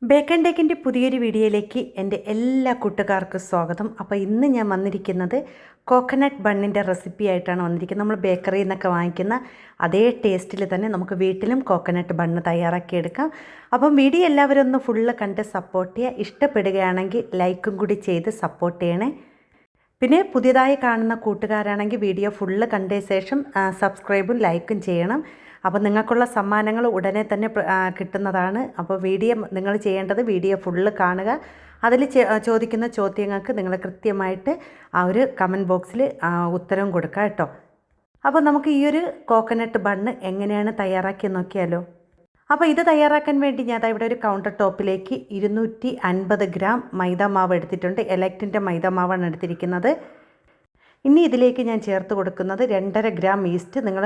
Bake and ടേക്കിൻ്റെ പുതിയൊരു വീഡിയോയിലേക്ക് എൻ്റെ എല്ലാ കൂട്ടുകാർക്കും സ്വാഗതം. അപ്പോൾ ഇന്ന് ഞാൻ വന്നിരിക്കുന്നത് കോക്കനട്ട് ബണ്ണിൻ്റെ റെസിപ്പി ആയിട്ടാണ് വന്നിരിക്കുന്നത്. നമ്മൾ ബേക്കറിയിൽ നിന്നൊക്കെ വാങ്ങിക്കുന്ന അതേ ടേസ്റ്റിൽ തന്നെ നമുക്ക് വീട്ടിലും കോക്കനട്ട് ബണ്ണ് തയ്യാറാക്കിയെടുക്കാം. അപ്പം വീഡിയോ എല്ലാവരും ഒന്ന് ഫുള്ള് കണ്ട് സപ്പോർട്ട് ചെയ്യുക. ഇഷ്ടപ്പെടുകയാണെങ്കിൽ ലൈക്കും കൂടി ചെയ്ത് സപ്പോർട്ട് ചെയ്യണേ. പിന്നെ പുതിയതായി കാണുന്ന കൂട്ടുകാരാണെങ്കിൽ വീഡിയോ ഫുള്ള് കണ്ട ശേഷം സബ്സ്ക്രൈബും ലൈക്കും ചെയ്യണം. അപ്പോൾ നിങ്ങൾക്കുള്ള സമ്മാനങ്ങൾ ഉടനെ തന്നെ കിട്ടുന്നതാണ്. അപ്പോൾ നിങ്ങൾ ചെയ്യേണ്ടത് വീഡിയോ ഫുള്ള് കാണുക. അതിൽ ചോദിക്കുന്ന ചോദ്യങ്ങൾക്ക് നിങ്ങൾ കൃത്യമായിട്ട് ആ ഒരു കമൻറ്റ് ബോക്സിൽ ഉത്തരം കൊടുക്കുക കേട്ടോ. അപ്പോൾ നമുക്ക് ഈ ഒരു കോക്കനട്ട് ബണ്ണ് എങ്ങനെയാണ് തയ്യാറാക്കി നോക്കിയാലോ. അപ്പോൾ ഇത് തയ്യാറാക്കാൻ വേണ്ടി ഞാൻ ഇവിടെ ഒരു കൗണ്ടർ ടോപ്പിലേക്ക് 250 ഗ്രാം മൈദാമാവ് എടുത്തിട്ടുണ്ട്. എലക്റ്റിൻ്റെ മൈദാമാവാണ് എടുത്തിരിക്കുന്നത്. ഇനി ഇതിലേക്ക് ഞാൻ ചേർത്ത് കൊടുക്കുന്നത് 2.5 ഗ്രാം ഈസ്റ്റ്. നിങ്ങൾ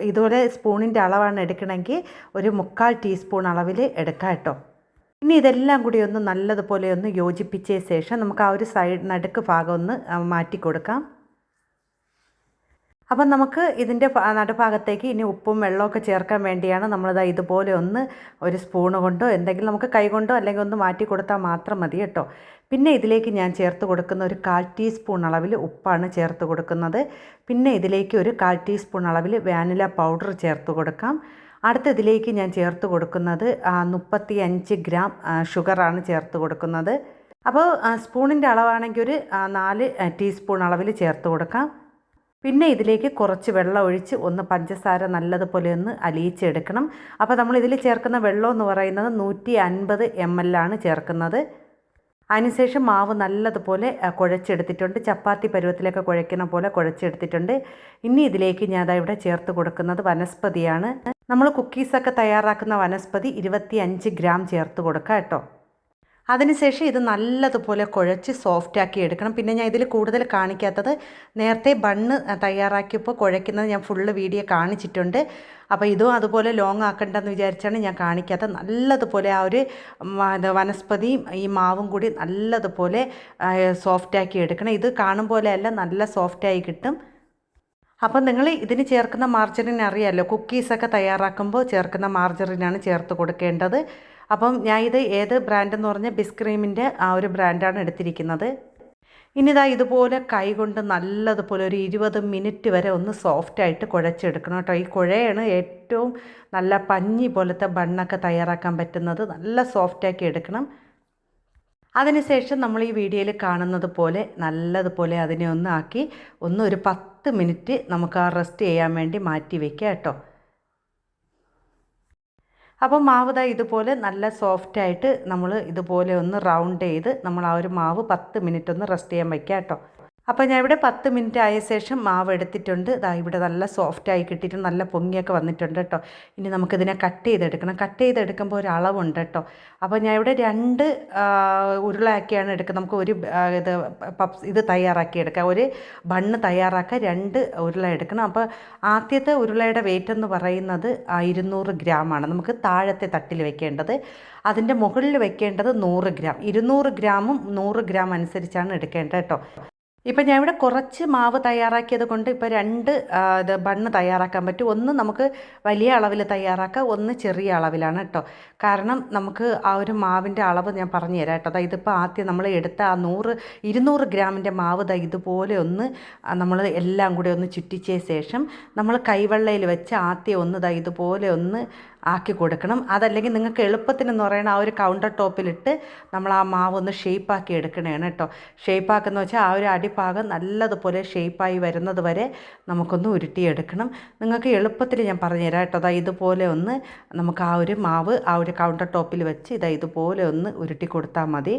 ഇതുപോലെ സ്പൂണിൻ്റെ അളവാണ് എടുക്കണമെങ്കിൽ ഒരു 3/4 ടീസ്പൂൺ അളവിൽ എടുക്കാം കേട്ടോ. ഇനി ഇതെല്ലാം കൂടി ഒന്ന് നല്ലതുപോലെ ഒന്ന് യോജിപ്പിച്ച ശേഷം നമുക്ക് ആ ഒരു നടുക്ക് ഭാഗം ഒന്ന് മാറ്റി കൊടുക്കാം. അപ്പം നമുക്ക് ഇതിൻ്റെ നടുഭാഗത്തേക്ക് ഇനി ഉപ്പും വെള്ളമൊക്കെ ചേർക്കാൻ വേണ്ടിയാണ് നമ്മളിത് ഇതുപോലെ ഒന്ന് ഒരു സ്പൂണ് കൊണ്ടോ എന്തെങ്കിലും നമുക്ക് കൈ കൊണ്ടോ അല്ലെങ്കിൽ ഒന്ന് മാറ്റി കൊടുത്താൽ മാത്രം മതി കേട്ടോ. പിന്നെ ഇതിലേക്ക് ഞാൻ ചേർത്ത് കൊടുക്കുന്ന ഒരു 1/4 ടീസ്പൂൺ അളവിൽ ഉപ്പാണ് ചേർത്ത് കൊടുക്കുന്നത്. പിന്നെ ഇതിലേക്ക് ഒരു 1/4 ടീസ്പൂൺ അളവിൽ വാനില പൗഡർ ചേർത്ത് കൊടുക്കാം. അടുത്ത ഇതിലേക്ക് ഞാൻ ചേർത്ത് കൊടുക്കുന്നത് 35 ഗ്രാം ഷുഗറാണ് ചേർത്ത് കൊടുക്കുന്നത്. അപ്പോൾ സ്പൂണിൻ്റെ അളവാണെങ്കിൽ ഒരു 4 ടീസ്പൂൺ അളവിൽ ചേർത്ത് കൊടുക്കാം. പിന്നെ ഇതിലേക്ക് കുറച്ച് വെള്ളം ഒഴിച്ച് ഒന്ന് പഞ്ചസാര നല്ലതുപോലെ ഒന്ന് അലിയിച്ചെടുക്കണം. അപ്പോൾ നമ്മൾ ഇതിൽ ചേർക്കുന്ന വെള്ളം എന്ന് പറയുന്നത് 150 ml ആണ് ചേർക്കുന്നത്. അതിനുശേഷം മാവ് നല്ലതുപോലെ കുഴച്ചെടുത്തിട്ടുണ്ട്. ചപ്പാത്തി പരുവത്തിലൊക്കെ കുഴയ്ക്കുന്ന പോലെ കുഴച്ചെടുത്തിട്ടുണ്ട്. ഇനി ഇതിലേക്ക് ഞാൻ ഇവിടെ ചേർത്ത് കൊടുക്കുന്നത് വനസ്പതിയാണ്. നമ്മൾ കുക്കീസൊക്കെ തയ്യാറാക്കുന്ന വനസ്പതി 25 ഗ്രാം ചേർത്ത് കൊടുക്കാം കേട്ടോ. അതിനുശേഷം ഇത് നല്ലതുപോലെ കുഴച്ച് സോഫ്റ്റാക്കി എടുക്കണം. പിന്നെ ഞാൻ ഇതിൽ കൂടുതൽ കാണിക്കാത്തത് നേരത്തെ ബണ്ണ് തയ്യാറാക്കിയപ്പോൾ കുഴയ്ക്കുന്നത് ഞാൻ ഫുള്ള് വീഡിയോ കാണിച്ചിട്ടുണ്ട്. അപ്പോൾ ഇതും അതുപോലെ ലോങ് ആക്കണ്ടെന്ന് വിചാരിച്ചാണ് ഞാൻ കാണിക്കാത്തത്. നല്ലതുപോലെ ആ ഒരു വനസ്പതിയും ഈ മാവും കൂടി നല്ലതുപോലെ സോഫ്റ്റാക്കി എടുക്കണം. ഇത് കാണും പോലെയല്ല, നല്ല സോഫ്റ്റായി കിട്ടും. അപ്പം നിങ്ങൾ ഇതിന് ചേർക്കുന്ന മാർജറിൻ അറിയാമല്ലോ, കുക്കീസൊക്കെ തയ്യാറാക്കുമ്പോൾ ചേർക്കുന്ന മാർജറിനാണ് ചേർത്ത് കൊടുക്കേണ്ടത്. അപ്പം ഞാൻ ഇത് ഏത് ബ്രാൻഡെന്ന് പറഞ്ഞാൽ ബിസ്ക്രീമിൻ്റെ ആ ഒരു ബ്രാൻഡാണ് എടുത്തിരിക്കുന്നത്. ഇനി ഇതുപോലെ കൈ കൊണ്ട് നല്ലതുപോലെ ഒരു 20 മിനിറ്റ് വരെ ഒന്ന് സോഫ്റ്റായിട്ട് കുഴച്ചെടുക്കണം കേട്ടോ. ഈ കുഴയാണ് ഏറ്റവും നല്ല പഞ്ഞി പോലത്തെ ബണ്ണൊക്കെ തയ്യാറാക്കാൻ പറ്റുന്നത്. നല്ല സോഫ്റ്റാക്കി എടുക്കണം. അതിനുശേഷം നമ്മൾ ഈ വീഡിയോയിൽ കാണുന്നത് പോലെ നല്ലതുപോലെ അതിനെ ഒന്ന് ആക്കി ഒരു 10 മിനിറ്റ് നമുക്ക് ആ റെസ്റ്റ് ചെയ്യാൻ വേണ്ടി മാറ്റി വയ്ക്കുക കേട്ടോ. അപ്പോൾ മാവ് ഇതുപോലെ നല്ല സോഫ്റ്റായിട്ട് നമ്മൾ ഇതുപോലെ ഒന്ന് റൗണ്ട് ചെയ്ത് നമ്മൾ ആ ഒരു മാവ് 10 മിനിറ്റ് ഒന്ന് റെസ്റ്റ് ചെയ്യാൻ വയ്ക്കുക കേട്ടോ. അപ്പോൾ ഞാൻ ഇവിടെ 10 മിനിറ്റ് ആയ ശേഷം മാവ് എടുത്തിട്ടുണ്ട്. ഇവിടെ നല്ല സോഫ്റ്റായി കിട്ടിയിട്ടുണ്ട്, നല്ല പൊങ്ങിയൊക്കെ വന്നിട്ടുണ്ട് കേട്ടോ. ഇനി നമുക്കിതിനെ കട്ട് ചെയ്തെടുക്കണം. കട്ട് ചെയ്തെടുക്കുമ്പോൾ ഒരു അളവുണ്ട് കേട്ടോ. അപ്പോൾ ഞാൻ ഇവിടെ 2 ഉരുളയാക്കിയാണ് എടുക്കുന്നത്. നമുക്ക് ഒരു ഇത് തയ്യാറാക്കിയെടുക്കാം. ഒരു ബണ്ണ് തയ്യാറാക്കാൻ 2 ഉരുള എടുക്കണം. അപ്പോൾ ആദ്യത്തെ ഉരുളയുടെ വെയിറ്റ് എന്ന് പറയുന്നത് 200 ഗ്രാമാണ് നമുക്ക് താഴത്തെ തട്ടിൽ വെക്കേണ്ടത്. അതിൻ്റെ മുകളിൽ വെക്കേണ്ടത് 100 ഗ്രാം. 200 ഗ്രാമും 100 ഗ്രാം അനുസരിച്ചാണ് എടുക്കേണ്ടത് കേട്ടോ. ഇപ്പം ഞാൻ ഇവിടെ കുറച്ച് മാവ് തയ്യാറാക്കിയത് കൊണ്ട് ഇപ്പോൾ 2 ബണ്ണ് തയ്യാറാക്കാൻ പറ്റും. ഒന്ന് നമുക്ക് വലിയ അളവിൽ തയ്യാറാക്കാം, ഒന്ന് ചെറിയ അളവിലാണ് കേട്ടോ. കാരണം നമുക്ക് ആ ഒരു മാവിൻ്റെ അളവ് ഞാൻ പറഞ്ഞു തരാം കേട്ടോ. ഇതിപ്പോൾ ആദ്യം നമ്മൾ എടുത്ത ആ 200 ഗ്രാമിൻ്റെ മാവ് ഇതുപോലെ ഒന്ന് നമ്മൾ എല്ലാം കൂടി ഒന്ന് ചുറ്റിച്ച ശേഷം നമ്മൾ കൈവെള്ളയിൽ വെച്ച് ആദ്യം ഒന്ന് ഇതുപോലെ ഒന്ന് ആക്കി കൊടുക്കണം. അതല്ലെങ്കിൽ നിങ്ങൾക്ക് എളുപ്പത്തിനെന്ന് പറയുന്ന ആ ഒരു കൗണ്ടർ ടോപ്പിലിട്ട് നമ്മൾ ആ മാവ് ഒന്ന് ഷേപ്പാക്കി എടുക്കണേണ് കേട്ടോ. ഷേപ്പാക്കുന്ന വെച്ചാൽ ആ ഒരു അടിഭാഗം നല്ലതുപോലെ ഷേപ്പായി വരുന്നത് വരെ നമുക്കൊന്ന് ഉരുട്ടിയെടുക്കണം. നിങ്ങൾക്ക് എളുപ്പത്തിൽ ഞാൻ പറഞ്ഞു തരാം കേട്ടോ. ഇതുപോലെ ഒന്ന് നമുക്ക് ആ ഒരു മാവ് ആ ഒരു കൗണ്ടർ ടോപ്പിൽ വെച്ച് ഇതുപോലെ ഒന്ന് ഉരുട്ടി കൊടുത്താൽ മതി.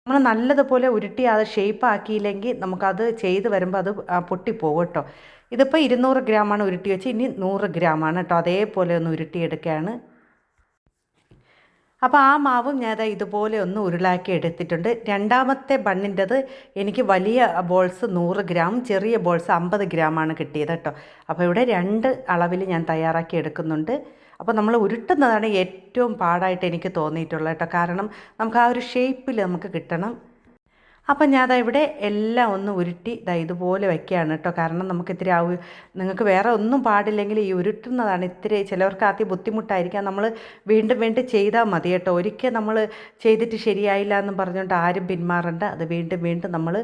നമ്മൾ നല്ലതുപോലെ ഉരുട്ടി അത് ഷേപ്പാക്കിയില്ലെങ്കിൽ നമുക്കത് ചെയ്ത് വരുമ്പോൾ അത് പൊട്ടിപ്പോകും കേട്ടോ. ഇതിപ്പോൾ 200 ഗ്രാമാണ് ഉരുട്ടി വെച്ച്, ഇനി 100 ഗ്രാമാണ് കേട്ടോ. അതേപോലെ ഒന്ന് ഉരുട്ടിയെടുക്കുകയാണ്. അപ്പോൾ ആ മാവും ഞാൻ ഇതുപോലെ ഒന്ന് ഉരുളാക്കി എടുത്തിട്ടുണ്ട്. രണ്ടാമത്തെ ബണ്ണിൻ്റെത് എനിക്ക് വലിയ ബോൾസ് 100 ഗ്രാം, ചെറിയ ബോൾസ് 50 ഗ്രാമാണ് കിട്ടിയത് കേട്ടോ. അപ്പോൾ ഇവിടെ 2 അളവിൽ ഞാൻ തയ്യാറാക്കി എടുക്കുന്നുണ്ട്. അപ്പോൾ നമ്മൾ ഉരുട്ടുന്നതാണ് ഏറ്റവും പാടായിട്ട് എനിക്ക് തോന്നിയിട്ടുള്ളത് കേട്ടോ. കാരണം നമുക്ക് ആ ഒരു ഷേപ്പിൽ നമുക്ക് കിട്ടണം. അപ്പം ഞാൻ ദാ ഇവിടെ എല്ലാം ഒന്ന് ഉരുട്ടി ദാ ഇതുപോലെ വയ്ക്കുകയാണ് കേട്ടോ. കാരണം നമുക്ക് ഇത്തിരി നിങ്ങൾക്ക് വേറെ ഒന്നും പാടില്ലെങ്കിൽ ഈ ഉരുട്ടുന്നതാണ് ഇത്തിരി ചിലവർക്ക് ആദ്യം ബുദ്ധിമുട്ടായിരിക്കാം. നമ്മൾ വീണ്ടും വീണ്ടും ചെയ്താൽ മതി കേട്ടോ. ഒരിക്കൽ നമ്മൾ ചെയ്തിട്ട് ശരിയായില്ല എന്നും പറഞ്ഞുകൊണ്ട് ആരും പിന്മാറണ്ട. അത് വീണ്ടും വീണ്ടും നമ്മൾ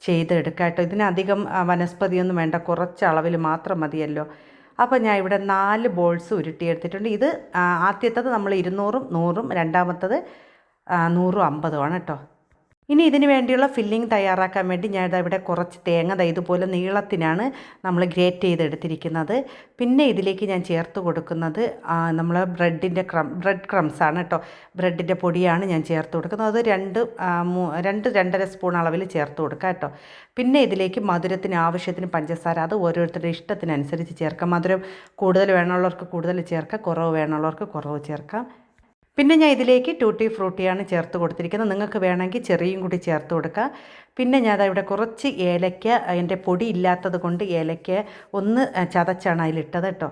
ചെയ്തെടുക്കുക കേട്ടോ. ഇതിനധികം വനസ്പതിയൊന്നും വേണ്ട, കുറച്ച് അളവിൽ മാത്രം മതിയല്ലോ. അപ്പോൾ ഞാൻ ഇവിടെ 4 ബോൾസ് ഉരുട്ടിയെടുത്തിട്ടുണ്ട്. ഇത് ആദ്യത്തേത് നമ്മൾ 200-ഉം 100-ഉം, രണ്ടാമത്തത് 100-ഉം 50-ഉമാണ് കേട്ടോ. ഇനി ഇതിന് വേണ്ടിയുള്ള ഫില്ലിംഗ് തയ്യാറാക്കാൻ വേണ്ടി ഞാൻ ഇവിടെ കുറച്ച് തേങ്ങ ഇതുപോലെ നീളത്തിനാണ് നമ്മൾ ഗ്രേറ്റ് ചെയ്തെടുത്തിരിക്കുന്നത്. പിന്നെ ഇതിലേക്ക് ഞാൻ ചേർത്ത് കൊടുക്കുന്നത് നമ്മൾ ബ്രെഡ് ക്രംസാണ് കേട്ടോ. ബ്രെഡിൻ്റെ പൊടിയാണ് ഞാൻ ചേർത്ത് കൊടുക്കുന്നത്. അത് 2-2.5 സ്പൂൺ അളവിൽ ചേർത്ത് കൊടുക്കുക കേട്ടോ. പിന്നെ ഇതിലേക്ക് മധുരത്തിന് ആവശ്യത്തിന് പഞ്ചസാര, അത് ഓരോരുത്തരുടെ ഇഷ്ടത്തിനനുസരിച്ച് ചേർക്കാം. മധുരം കൂടുതൽ വേണമുള്ളവർക്ക് കൂടുതൽ ചേർക്കാം, കുറവ് വേണമുള്ളവർക്ക് കുറവ് ചേർക്കാം. പിന്നെ ഞാൻ ഇതിലേക്ക് ടൂട്ടി ഫ്രൂട്ടിയാണ് ചേർത്ത് കൊടുത്തിരിക്കുന്നത്. നിങ്ങൾക്ക് വേണമെങ്കിൽ ചെറിയും കൂടി ചേർത്ത് കൊടുക്കാം. പിന്നെ ഞാൻ ഇവിടെ കുറച്ച് ഏലക്ക, അതിൻ്റെ പൊടി ഇല്ലാത്തത് കൊണ്ട് ഏലക്ക ഒന്ന് ചതച്ചാണ് അതിലിട്ടത് കേട്ടോ.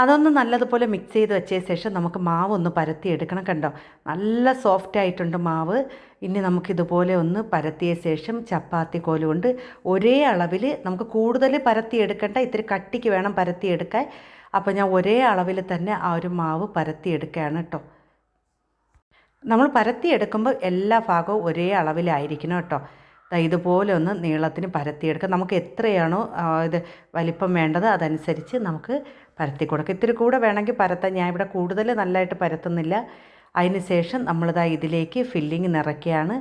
അതൊന്ന് നല്ലതുപോലെ മിക്സ് ചെയ്ത് വെച്ച ശേഷം നമുക്ക് മാവ് ഒന്ന് പരത്തിയെടുക്കണം. കണ്ടോ, നല്ല സോഫ്റ്റ് ആയിട്ടുണ്ട് മാവ്. ഇനി നമുക്കിതുപോലെ ഒന്ന് പരത്തിയ ശേഷം ചപ്പാത്തി കോലുകൊണ്ട് ഒരേ അളവിൽ, നമുക്ക് കൂടുതൽ പരത്തിയെടുക്കണ്ട, ഇത്തിരി കട്ടിക്ക് വേണം പരത്തിയെടുക്കാൻ. അപ്പോൾ ഞാൻ ഒരേ അളവിൽ തന്നെ ആ ഒരു മാവ് പരത്തിയെടുക്കുകയാണ് കേട്ടോ. നമ്മൾ പരത്തിയെടുക്കുമ്പോൾ എല്ലാ ഭാഗവും ഒരേ അളവിലായിരിക്കണം കേട്ടോ. ഇതുപോലെ ഒന്ന് നീളത്തിന് പരത്തിയെടുക്കുക. നമുക്ക് എത്രയാണോ ഇത് വലിപ്പം വേണ്ടത് അതനുസരിച്ച് നമുക്ക് പരത്തി കൊടുക്കുക. ഇത്തിരി കൂടെ വേണമെങ്കിൽ പരത്താം. ഞാൻ ഇവിടെ കൂടുതൽ നല്ലതായിട്ട് പരത്തുന്നില്ല. അതിന് ശേഷം നമ്മളിതാ ഇതിലേക്ക് ഫില്ലിങ് നിറയ്ക്കുകയാണ്.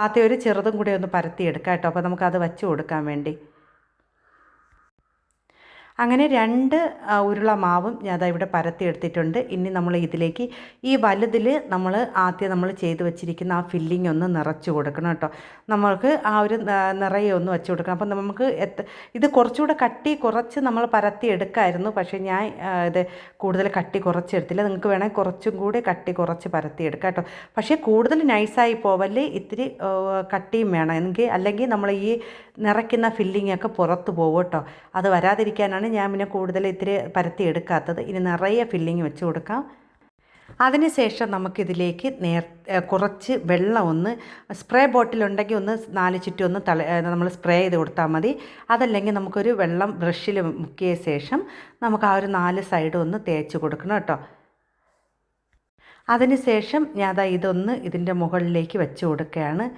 ആദ്യം ഒരു ചെറുതും കൂടെ ഒന്ന് പരത്തിയെടുക്കാം കേട്ടോ. അപ്പോൾ നമുക്കത് വച്ച് കൊടുക്കാൻ വേണ്ടി. അങ്ങനെ 2 ഉരുള മാവും ഞാൻ ഇവിടെ പരത്തിയെടുത്തിട്ടുണ്ട്. ഇനി നമ്മൾ ഇതിലേക്ക് ഈ വലുതിൽ ആദ്യം നമ്മൾ ചെയ്ത് വെച്ചിരിക്കുന്ന ആ ഫില്ലിംഗ് ഒന്ന് നിറച്ച് കൊടുക്കണം കേട്ടോ. നമ്മൾക്ക് ആ ഒരു നിറയെ ഒന്ന് വെച്ച് കൊടുക്കണം. അപ്പം നമുക്ക് ഇത് കുറച്ചുകൂടെ കട്ടി കുറച്ച് നമ്മൾ പരത്തിയെടുക്കാമായിരുന്നു. പക്ഷേ ഞാൻ ഇത് കൂടുതൽ കട്ടി കുറച്ചെടുത്തില്ല. നിങ്ങൾക്ക് വേണമെങ്കിൽ കുറച്ചും കൂടി കട്ടി കുറച്ച് പരത്തിയെടുക്കാം കേട്ടോ. പക്ഷേ കൂടുതൽ നൈസായി പോവല്ലേ, ഇത്തിരി കട്ടിയും വേണം. അല്ലെങ്കിൽ നമ്മൾ ഈ നിറയ്ക്കുന്ന ഫില്ലിങ്ങൊക്കെ പുറത്ത് പോകും കേട്ടോ. അത് വരാതിരിക്കാനാണ് ഞാൻ പിന്നെ കൂടുതൽ ഇത്തിരി പരത്തിയെടുക്കാത്തത്. ഇനി നിറയെ ഫില്ലിങ് വെച്ച് കൊടുക്കാം. അതിനുശേഷം നമുക്കിതിലേക്ക് കുറച്ച് വെള്ളം ഒന്ന് സ്പ്രേ ബോട്ടിലുണ്ടെങ്കിൽ ഒന്ന് 4 ചുറ്റും ഒന്ന് നമ്മൾ സ്പ്രേ ചെയ്ത് കൊടുത്താൽ മതി. അതല്ലെങ്കിൽ നമുക്കൊരു വെള്ളം ബ്രഷിൽ മുക്കിയ ശേഷം നമുക്ക് ആ ഒരു 4 സൈഡും ഒന്ന് തേച്ച് കൊടുക്കണം കേട്ടോ. അതിനുശേഷം ഞാൻ ഇതൊന്ന് ഇതിൻ്റെ മുകളിലേക്ക് വെച്ച് കൊടുക്കുകയാണ്.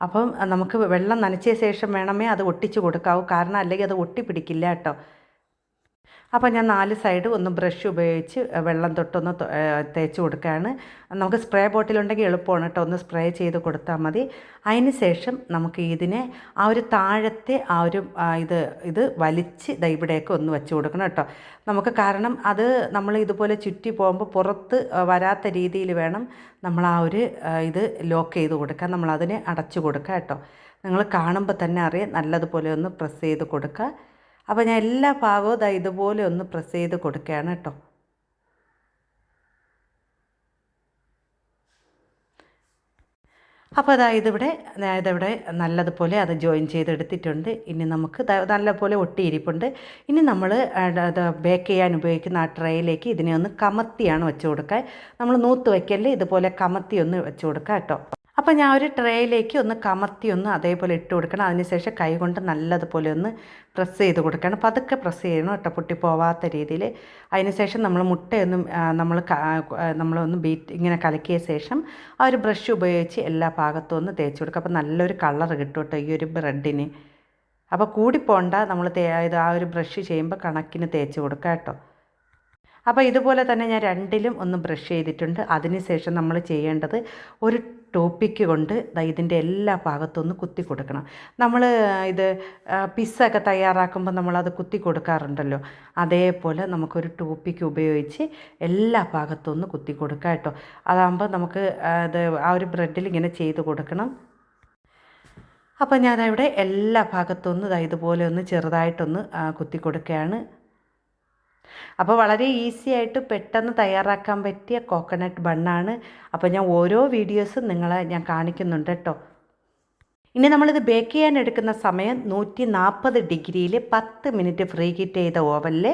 അപ്പം നമുക്ക് വെള്ളം നനച്ച ശേഷം വേണമേ അത് ഒട്ടിച്ച് കൊടുക്കാവൂ. കാരണം അല്ലെങ്കിൽ അത് ഒട്ടിപ്പിടിക്കില്ല കേട്ടോ. അപ്പോൾ ഞാൻ 4 സൈഡ് ഒന്ന് ബ്രഷ് ഉപയോഗിച്ച് വെള്ളം തൊട്ടൊന്ന് തേച്ച് കൊടുക്കുകയാണ്. നമുക്ക് സ്പ്രേ ബോട്ടിലുണ്ടെങ്കിൽ എളുപ്പമാണ് കേട്ടോ. ഒന്ന് സ്പ്രേ ചെയ്ത് കൊടുത്താൽ മതി. അതിന് ശേഷം നമുക്ക് ഇതിനെ ആ ഒരു താഴത്തെ ആ ഒരു ഇത് വലിച്ച് ഇവിടെയൊക്കെ ഒന്ന് വെച്ച് കൊടുക്കണം കേട്ടോ. നമുക്ക് കാരണം അത് നമ്മൾ ഇതുപോലെ ചുറ്റി പോകുമ്പോൾ പുറത്ത് വരാത്ത രീതിയിൽ വേണം നമ്മൾ ആ ഒരു ഇത് ലോക്ക് ചെയ്ത് കൊടുക്കാൻ. നമ്മളതിനെ അടച്ചു കൊടുക്കുക കേട്ടോ. നിങ്ങൾ കാണുമ്പോൾ തന്നെ അറിയാം. നല്ലതുപോലെ ഒന്ന് പ്രസ് ചെയ്ത് കൊടുക്കുക. അപ്പോൾ ഞാൻ എല്ലാ ഭാഗവും ഇതുപോലെ ഒന്ന് പ്രസ് ചെയ്ത് കൊടുക്കുകയാണ് കേട്ടോ. അപ്പോൾ ഇതിവിടെ നല്ലതുപോലെ അത് ജോയിൻ ചെയ്തെടുത്തിട്ടുണ്ട്. ഇനി നമുക്ക് നല്ലപോലെ ഒട്ടിയിരിപ്പുണ്ട്. ഇനി നമ്മൾ ബേക്ക് ചെയ്യാൻ ഉപയോഗിക്കുന്ന ആ ട്രേയിലേക്ക് ഇതിനെ ഒന്ന് കമത്തിയാണ് വെച്ച് കൊടുക്കുക. നമ്മൾ നൂത്ത് വയ്ക്കല്ലേ, ഇതുപോലെ കമത്തി ഒന്ന് വെച്ച് കൊടുക്കുക കേട്ടോ. അപ്പോൾ ഞാൻ ഒരു ട്രേയിലേക്ക് ഒന്ന് കമത്തി ഒന്ന് അതേപോലെ ഇട്ട് കൊടുക്കണം. അതിനുശേഷം കൈ കൊണ്ട് നല്ലതുപോലെ ഒന്ന് പ്രസ് ചെയ്ത് കൊടുക്കണം. പതുക്കെ പ്രസ് ചെയ്യണം കേട്ടോ, പൊട്ടിപ്പോവാത്ത രീതിയിൽ. അതിനുശേഷം നമ്മൾ മുട്ടയൊന്നും നമ്മളൊന്ന് ഇങ്ങനെ കലക്കിയ ശേഷം ആ ഒരു ബ്രഷ് ഉപയോഗിച്ച് എല്ലാ ഭാഗത്തും ഒന്ന് തേച്ച് കൊടുക്കുക. അപ്പോൾ നല്ലൊരു കളർ കിട്ടും കേട്ടോ ഈ ഒരു ബ്രെഡിന്. അപ്പോൾ കൂടിപ്പോണ്ട, നമ്മൾ ആ ഒരു ബ്രഷ് ചെയ്യുമ്പോൾ കണക്കിന് തേച്ച് കൊടുക്കുക കേട്ടോ. അപ്പോൾ ഇതുപോലെ തന്നെ ഞാൻ 2ലും ഒന്ന് ബ്രഷ് ചെയ്തിട്ടുണ്ട്. അതിനുശേഷം നമ്മൾ ചെയ്യേണ്ടത് ഒരു ടോപ്പിക്ക് കൊണ്ട് ഇതിൻ്റെ എല്ലാ ഭാഗത്തും ഒന്ന് കുത്തി കൊടുക്കണം. നമ്മൾ ഇത് പിസ്സൊക്കെ തയ്യാറാക്കുമ്പോൾ നമ്മളത് കുത്തി കൊടുക്കാറുണ്ടല്ലോ, അതേപോലെ നമുക്കൊരു ടോപ്പിക്ക് ഉപയോഗിച്ച് എല്ലാ ഭാഗത്തും ഒന്ന് കുത്തി കൊടുക്കാം കേട്ടോ. അതാകുമ്പോൾ നമുക്ക് ആ ഒരു ബ്രെഡിൽ ഇങ്ങനെ ചെയ്ത് കൊടുക്കണം. അപ്പോൾ ഞാനവിടെ എല്ലാ ഭാഗത്തും ഒന്ന് ഇതുപോലെ ഒന്ന് ചെറുതായിട്ടൊന്ന് കുത്തി കൊടുക്കുകയാണ്. അപ്പോൾ വളരെ ഈസി ആയിട്ട് പെട്ടെന്ന് തയ്യാറാക്കാൻ പറ്റിയ കോക്കനട്ട് ബണ്ണാണ്. അപ്പോൾ ഞാൻ ഓരോ വീഡിയോസും ഞാൻ കാണിക്കുന്നുണ്ട് കേട്ടോ. ഇനി നമ്മളിത് ബേക്ക് ചെയ്യാൻ എടുക്കുന്ന സമയം 140 ഡിഗ്രിയിൽ 10 മിനിറ്റ് ഫ്രീ ഹീറ്റ് ചെയ്ത ഓവനിൽ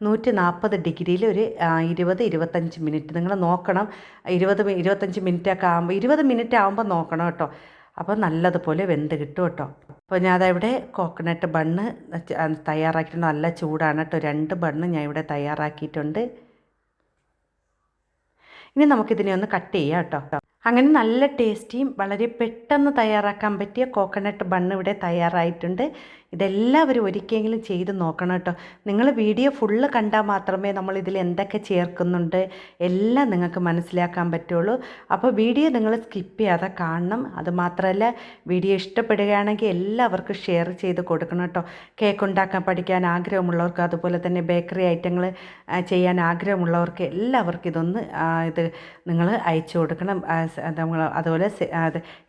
140 ഡിഗ്രിയിൽ ഒരു 20-25 മിനിറ്റ് നിങ്ങൾ നോക്കണം. 20-25 മിനിറ്റൊക്കെ ആകുമ്പോൾ 20 മിനിറ്റ് ആകുമ്പോൾ നോക്കണം കേട്ടോ. അപ്പോൾ നല്ലതുപോലെ വെന്ത് കിട്ടും കേട്ടോ. അപ്പോൾ ഞാൻ ഇവിടെ കോക്കനട്ട് ബണ്ണ് തയ്യാറാക്കിയിട്ടുണ്ട്. നല്ല ചൂടാണ് കേട്ടോ. 2 ബണ്ണ് ഞാൻ ഇവിടെ തയ്യാറാക്കിയിട്ടുണ്ട്. ഇനി നമുക്കിതിനെ ഒന്ന് കട്ട് ചെയ്യാം കേട്ടോ. അങ്ങനെ നല്ല ടേസ്റ്റിയും വളരെ പെട്ടെന്ന് തയ്യാറാക്കാൻ പറ്റിയ കോക്കനട്ട് ബണ്ണ് ഇവിടെ തയ്യാറായിട്ടുണ്ട്. ഇതെല്ലാവരും ഒരിക്കലെങ്കിലും ചെയ്ത് നോക്കണം കേട്ടോ. നിങ്ങൾ വീഡിയോ ഫുള്ള് കണ്ടാൽ മാത്രമേ നമ്മൾ ഇതിൽ എന്തൊക്കെ ചേർക്കുന്നുണ്ട് എല്ലാം നിങ്ങൾക്ക് മനസ്സിലാക്കാൻ പറ്റുള്ളൂ. അപ്പോൾ വീഡിയോ നിങ്ങൾ സ്കിപ്പ് ചെയ്യാതെ കാണണം. അതുമാത്രമല്ല, വീഡിയോ ഇഷ്ടപ്പെടുകയാണെങ്കിൽ എല്ലാവർക്കും ഷെയർ ചെയ്ത് കൊടുക്കണം കേട്ടോ. കേക്ക് ഉണ്ടാക്കാൻ പഠിക്കാൻ ആഗ്രഹമുള്ളവർക്ക്, അതുപോലെ തന്നെ ബേക്കറി ഐറ്റങ്ങൾ ചെയ്യാൻ ആഗ്രഹമുള്ളവർക്ക് എല്ലാവർക്കും ഇത് നിങ്ങൾ അയച്ചു കൊടുക്കണം. അതുപോലെ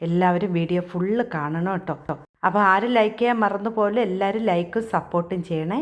എല്ലാവരും വീഡിയോ ഫുള്ള് കാണണം കേട്ടോ. അപ്പോൾ ആരും ലൈക്ക് ചെയ്യാൻ മറന്നു പോലെ എല്ലാവരും ലൈക്കും സപ്പോർട്ടും ചെയ്യണേ.